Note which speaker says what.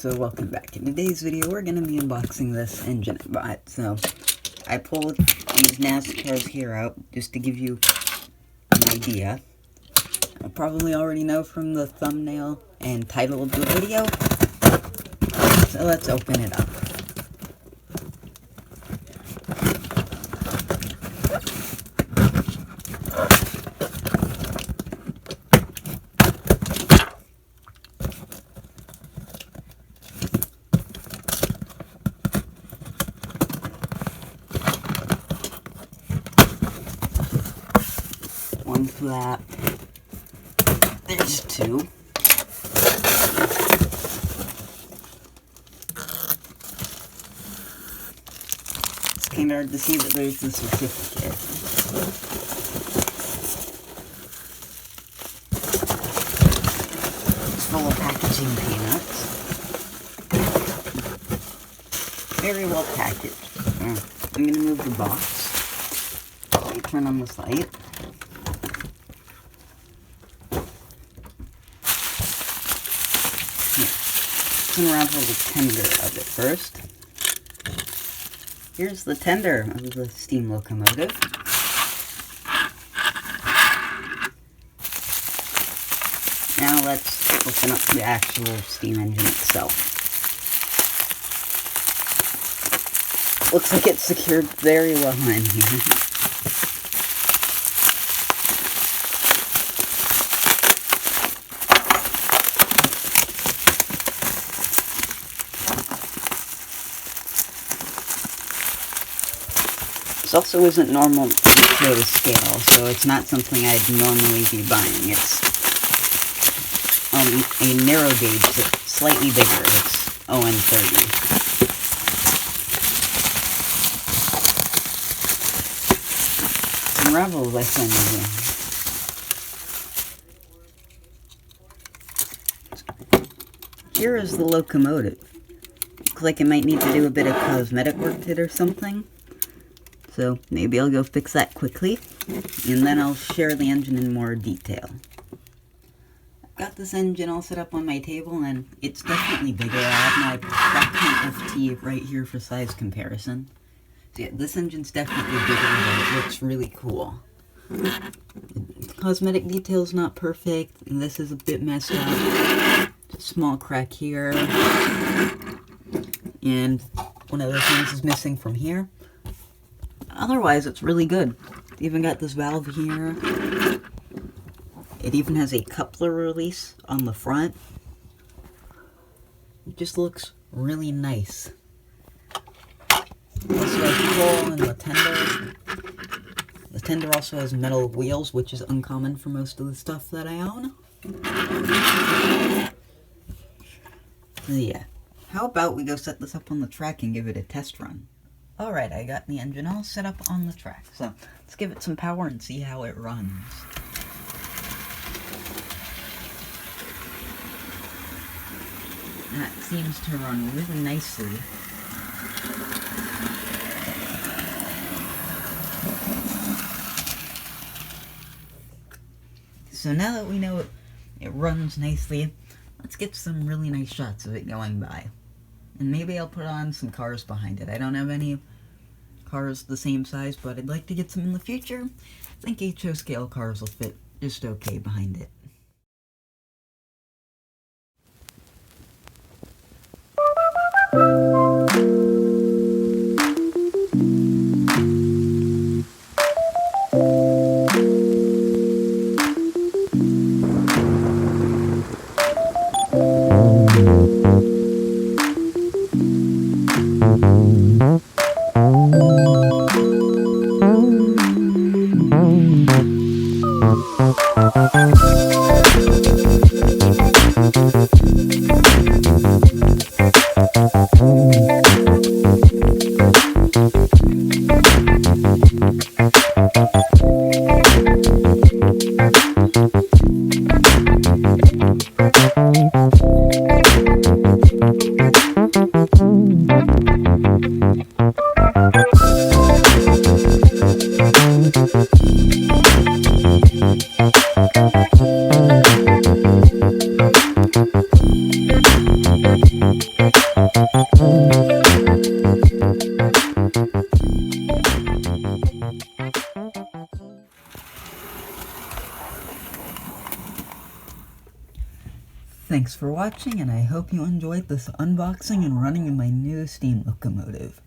Speaker 1: so welcome back. In today's video, we're going to be unboxing this engine I bought. So, I pulled these NASCARs here out just to give you an idea. You'll probably already know from the thumbnail and title of the video. So let's open it up. One flap. There's two. It's kind of hard to see, but there's the certificate. It's full of packaging peanuts. Very well packaged. I'm going to move the box. Let me turn on this light. Let's unravel the tender of it first. Here's the tender of the steam locomotive. Now let's open up the actual steam engine itself. Looks like it's secured very well in here. This also isn't normal to scale, so it's not something I'd normally be buying. It's a narrow gauge that's slightly bigger. It's on30. Let's unravel this one. Here is the locomotive. Looks like it might need to do a bit of cosmetic work to it or something. So maybe I'll go fix that quickly, and then I'll share the engine in more detail. I've got this engine all set up on my table, and it's definitely bigger. I have my FT right here for size comparison. So yeah, this engine's definitely bigger, but it looks really cool. The cosmetic detail's not perfect, and this is a bit messed up. Just a small crack here. And one of the things is missing from here. Otherwise, it's really good. It's even got this valve here. It even has a coupler release on the front. It just looks really nice. Also has coal in the tender. The tender also has metal wheels, which is uncommon for most of the stuff that I own. So yeah. How about we go set this up on the track and give it a test run? Alright, I got the engine all set up on the track, so let's give it some power and see how it runs. That seems to run really nicely. So now that we know it runs nicely, let's get some really nice shots of it going by. And maybe I'll put on some cars behind it. I don't have any cars the same size, but I'd like to get some in the future. I think HO scale cars will fit just okay behind it. Thanks for watching, and I hope you enjoyed this unboxing and running of my new steam locomotive.